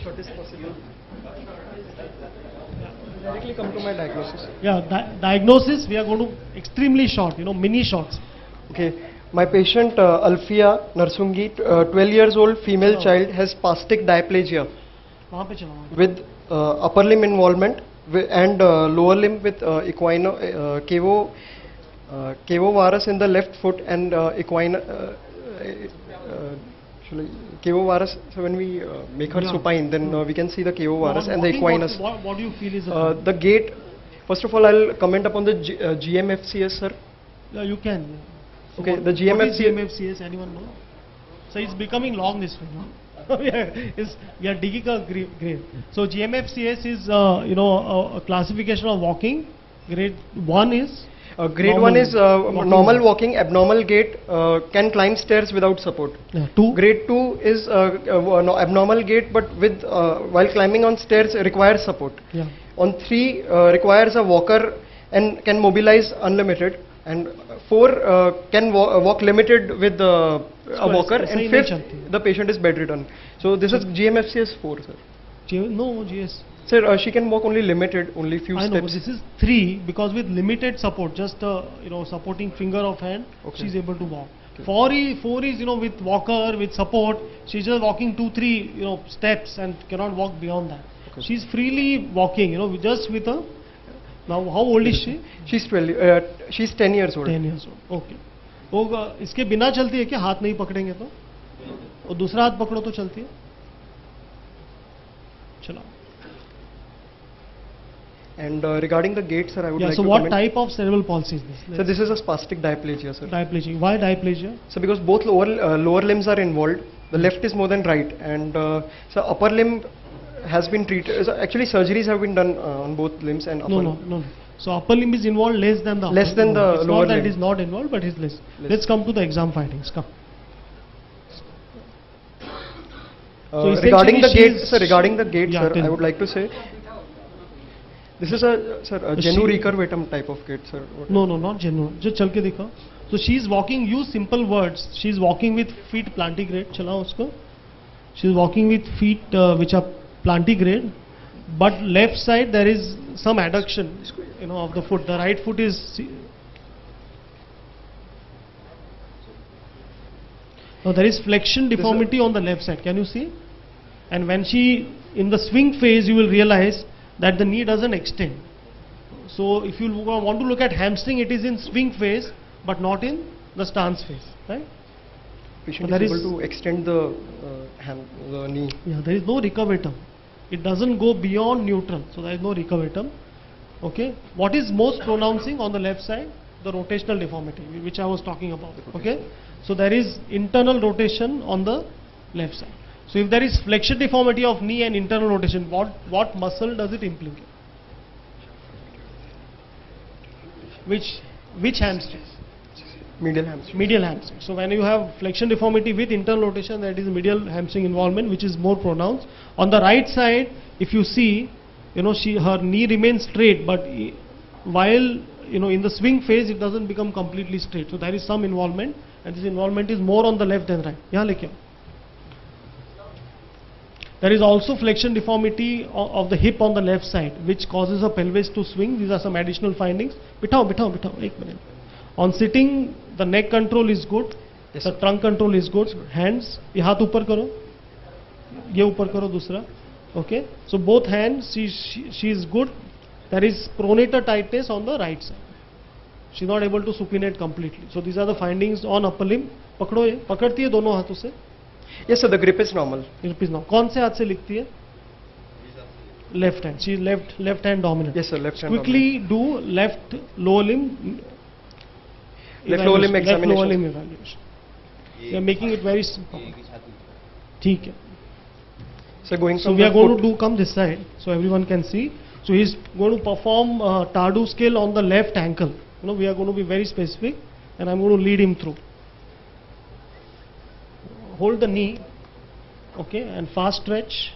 short as possible. Directly come to my diagnosis. Yeah, diagnosis, we are going to extremely short, mini shots. Okay. My patient Alfia Narsungi, 12 years old, female child, has spastic diplegia with upper limb involvement and lower limb with cavovarus in the left foot and cavovarus. So when we make her supine, then we can see the cavovarus and the equinus. What do you feel is the gait? First of all, I'll comment upon the GMFCS, sir. Yeah, you can. So okay, the GMFCS. What is GMFCS? Anyone know? So it's becoming long this way. We are digging a grave. So GMFCS is a classification of walking. Grade 1 is. Grade 1 is normal walking, abnormal gait, can climb stairs without support. Yeah. 2. Grade 2 is abnormal gait, but with while climbing on stairs requires support. Yeah. On 3 requires a walker and can mobilize unlimited. And 4 can walk limited with a walker. And 5th, the patient is bedridden. So this is GMFCS 4, sir. No, GS. Sir, she can walk only limited, only few steps. I know, but this is 3 because with limited support, just supporting finger of hand, she's able to walk. Okay. 4 is with walker, with support, she's just walking 2-3 steps and cannot walk beyond that. Okay. She's freely walking, just with a. Now, how old is she? She's 10 years old. 10 years old. Okay. तो इसके बिना चलती है क्या? हाथ नहीं पकड़ेंगे तो? और दूसरा हाथ पकड़ो तो चलती है? चलो. And regarding the gait, sir, I would like to so what type of cerebral palsy is this? So this is a spastic diplegia, sir. Diplegia. Why diplegia? So because both lower limbs are involved. The left is more than right, and so upper limb has been treated. So actually, surgeries have been done on both limbs and upper. No. So upper limb is involved less than the upper less than the it's lower not that limb. it is not involved, but it's less. Let's come to the exam findings. Come. So regarding the gait, sir, sir, I would like to say this is a genu recurvatum type of gait, sir. No, not genu. Just चल के दिखा. So she is walking. Use simple words. She is walking with feet plantigrade. चलाओ उसको. She is walking with feet which are plantigrade, but left side there is some adduction, of the foot. The right foot is. Now there is flexion deformity on the left side. Can you see? And when she in the swing phase, you will realize that the knee doesn't extend. So if you want to look at hamstring, it is in swing phase, but not in the stance phase, right? Patient is able to extend the knee. Yeah, there is no recurvatum. It doesn't go beyond neutral, so there is no recurvatum. Okay. What is most pronouncing on the left side? The rotational deformity, which I was talking about. Okay. So there is internal rotation on the left side. So if there is flexion deformity of knee and internal rotation, what muscle does it implicate? Which hamstring? Medial hamstring. Medial hamstring. So when you have flexion deformity with internal rotation, that is medial hamstring involvement, which is more pronounced. On the right side, if you see, her knee remains straight, but while in the swing phase, it doesn't become completely straight. So there is some involvement, and this involvement is more on the left than right. यहाँ लेके आओ. There is also flexion deformity of the hip on the left side, which causes a pelvis to swing. These are some additional findings. बिठाओ. 1 minute. On sitting, the neck control is good. Yes, the trunk control is good. Hands, ये हाथ ऊपर करो. ये ऊपर करो दूसरा. Okay. So both hands, she is good. There is pronator tightness on the right side. She is not able to supinate completely. So these are the findings on upper limb. पकड़ो ये. पकड़ती है दोनों हाथों से. Yes, sir. The grip is normal. Grip is normal. कौन से हाथ से लिखती है? Left hand. She is left hand dominant. Yes, sir. Left hand. Quickly do left lower limb. Left lower limb examination. Left lower limb evaluation. We are making it very simple. ठीक है. So we are going to come this side so everyone can see. So he is going to perform Tardu scale on the left ankle. We are going to be very specific, and I am going to lead him through. Hold the knee, okay, and fast stretch.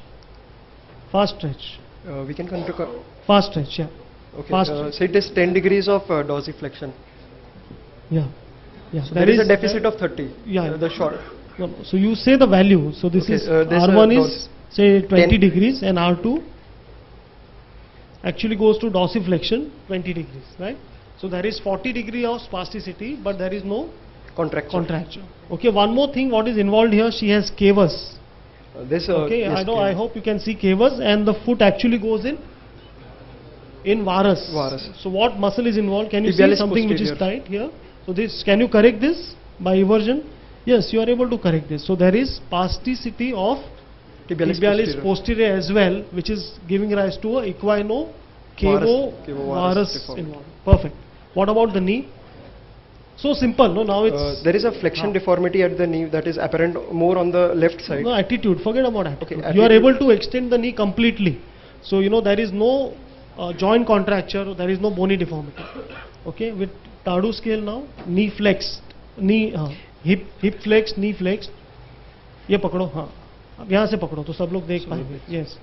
Fast stretch. We can control. Fast stretch, yeah. Okay. So it is 10 degrees of dorsiflexion. Yeah. So there is a deficit of 30. Yeah. The short. No. So you say the value. So this is R1 is say 20 10. degrees, and R2 actually goes to dorsiflexion 20 degrees, right? So there is 40 degree of spasticity, but there is no contracture. Okay, one more thing, what is involved here, she has cavus. Okay, yes, I hope you can see cavus, and the foot actually goes in varus. So what muscle is involved? Can you see something which is tight here? So this, can you correct this by eversion? Yes, you are able to correct this. So there is spasticity of tibialis posterior as well, which is giving rise to a equino-cavo-varus involvement. Perfect. What about the knee? So simple, no? Now it's there is a flexion deformity at the knee that is apparent more on the left side. No, attitude. Forget about attitude. Okay, you are able to extend the knee completely. So you know there is no joint contracture. There is no bony deformity. Okay, with Tardu scale now, knee flexed, hip flexed, knee flexed. ये पकड़ो, हाँ. अब यहाँ से पकड़ो तो सब लोग देख पाएंगे. Yes.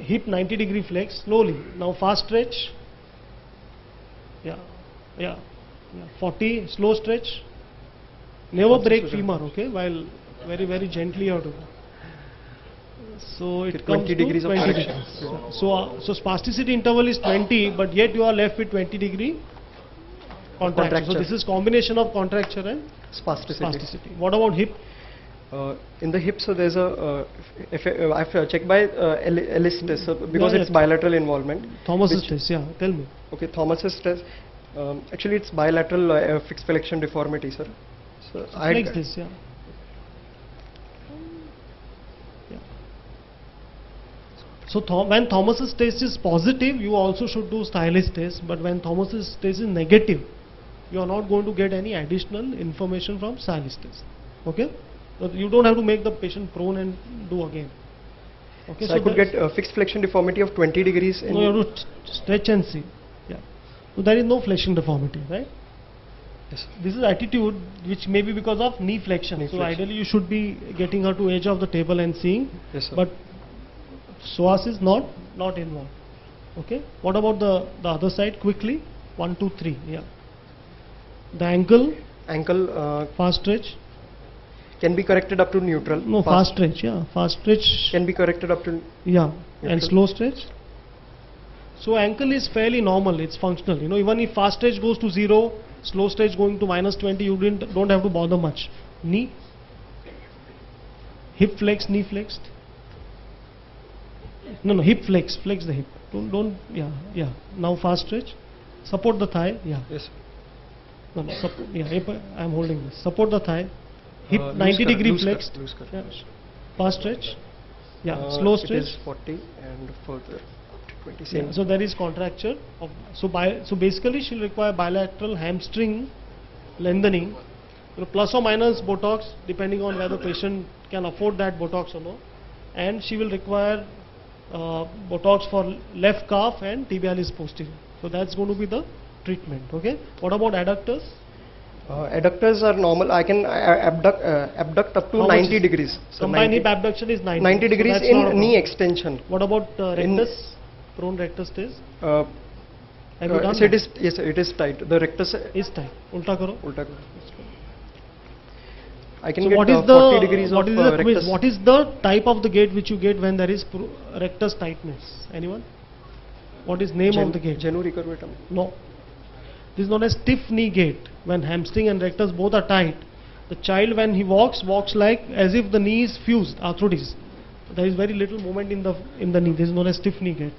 Hip 90 degree flex slowly. Now fast stretch. Yeah. 40 slow stretch. Never break femur, okay? While very gently you have to go. So it comes 20 degrees to of 20 correction. degrees. So spasticity interval is 20, but yet you are left with 20 degree contracture. So this is combination of contracture and spasticity. What about hip? In the hip, so there's I've checked by Ellis test, because it's bilateral involvement. Thomas's test, yeah. Tell me. Okay, Thomas's test. Actually, it's bilateral fixed flexion deformity, sir. So flex this, yeah. So when Thomas's test is positive, you also should do stylist test. But when Thomas's test is negative, you are not going to get any additional information from stylist test. Okay? So you don't have to make the patient prone and do again. Okay, so I could get fixed flexion deformity of 20 degrees. No, you have to stretch and see. Yeah. So there is no flexion deformity, right? Yes. This is attitude which may be because of knee flexion. So ideally you should be getting her to edge of the table and seeing. Yes, sir. But psoas is not involved. Okay. What about the other side? Quickly. 1, 2, 3. Yeah. The ankle. Fast stretch. Can be corrected up to neutral. No, fast stretch. Yeah. Fast stretch. Can be corrected up to. Yeah. Neutral. And slow stretch. So ankle is fairly normal. It's functional. You know, even if fast stretch goes to 0, slow stretch going to -20, you don't have to bother much. Knee. Hip flex, knee flexed. No, hip flex the hip. Don't, yeah. Now fast stretch. Support the thigh, yeah. Yes. No, I'm holding this. Support the thigh. Hip 90 degree flexed. Yeah. Fast stretch. Yeah, slow stretch. It is 40 and further up to 20. Yeah, so there is contracture. So basically she'll require bilateral hamstring lengthening, plus or minus Botox, depending on whether the patient can afford that Botox or no. And she will require Botox for left calf and tibialis posterior. So that's going to be the treatment. Okay. What about adductors? Adductors are normal. I can abduct up to 90 degrees. So combined hip abduction is 90. 90 degrees so in knee extension. What about rectus? Prone rectus test? Have you done so it is, yes, it is tight. The rectus is tight. Ulta karo. I can get 40 degrees of rectus. What is the type of the gait which you get when there is rectus tightness? Anyone? What is name of the gait? Genu recurvatum. No. This is known as stiff knee gait. When hamstring and rectus both are tight, the child when he walks like as if the knee is fused, arthrosis. There is very little movement in the knee. This is known as stiff knee gait.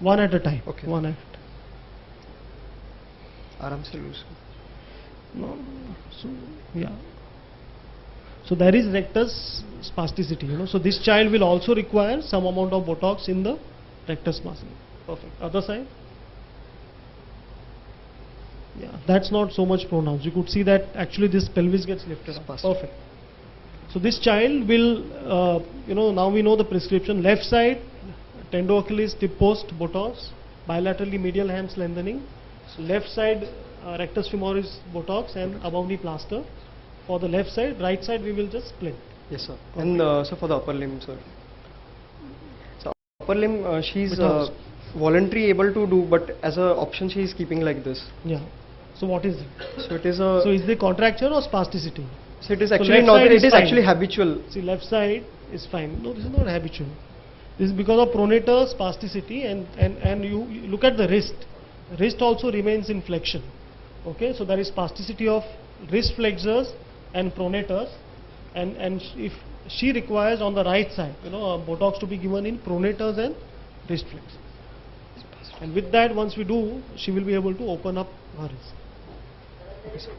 One at a time. Okay. One at a time. No. So yeah. So there is rectus spasticity. You know. So this child will also require some amount of Botox in the rectus muscle. Perfect. Other side. Yeah, that's not so much pronounced. You could see that actually this pelvis gets lifted up. Perfect. So this child will, now we know the prescription. Left side, tendo Achilles, tip post, Botox. Bilaterally medial hams lengthening. So left side, rectus femoris Botox and above knee plaster. For the left side, right side we will just splint. Yes, sir. And so for the upper limb, sir. So upper limb, she's voluntary able to do, but as a option she is keeping like this. Yeah. So what is it? So it is So is the contracture or spasticity? So it is actually not. It is actually habitual. See left side, is fine. No, this is not habitual. This is because of pronator spasticity, and you look at the wrist. Wrist also remains in flexion. Okay, so there is spasticity of wrist flexors and pronators, and if she requires on the right side, Botox to be given in pronators and wrist flexors. And with that, once we do, she will be able to open up her wrist. Okay, sir.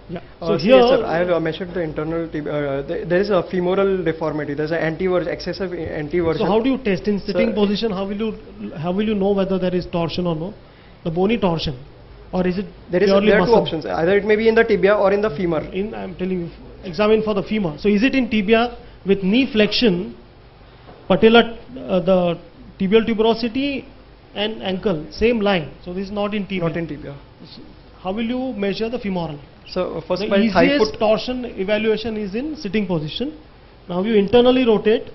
Yeah. So here, yes, sir, I have measured the internal there is a femoral deformity. There is an excessive anteversion. So how do you test in sitting position? How will you know whether there is torsion or no? The bony torsion, or is it there are muscle? two options. Either it may be in the tibia or in the femur. I'm telling you, examine for the femur. So is it in tibia with knee flexion, patella, the tibial tuberosity, and ankle same line? So this is not in tibia. Not in tibia. How will you measure the femoral? So first the by high easiest foot torsion evaluation is in sitting position. Now you internally rotate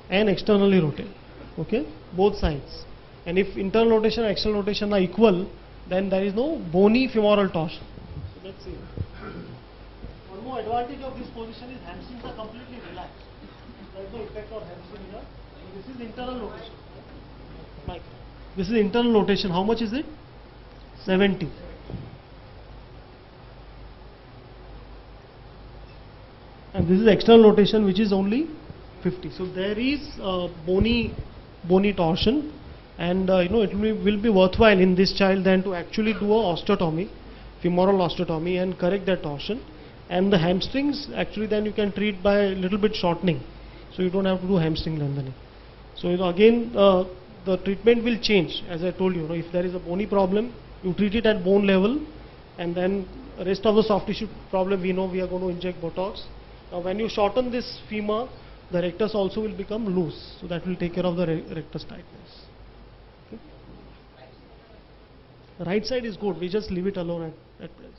and externally rotate. Okay, both sides. And if internal rotation and external rotation are equal, then there is no bony femoral torsion. So let's see. One more advantage of this position is hamstrings are completely relaxed. There is no effect on hamstring here. So this is internal rotation. Mike, this is internal rotation. How much is it? 70. And this is external rotation, which is only 50. So there is bony torsion, and it will be worthwhile in this child then to actually do a osteotomy, femoral osteotomy, and correct that torsion. And the hamstrings, actually then you can treat by a little bit shortening, so you don't have to do hamstring lengthening. So again the treatment will change, as I told you. If there is a bony problem, you treat it at bone level, and then rest of the soft tissue problem, we know we are going to inject Botox. Now when you shorten this femur, the rectus also will become loose, so that will take care of the rectus tightness. Okay. The right side is good, we just leave it alone at present.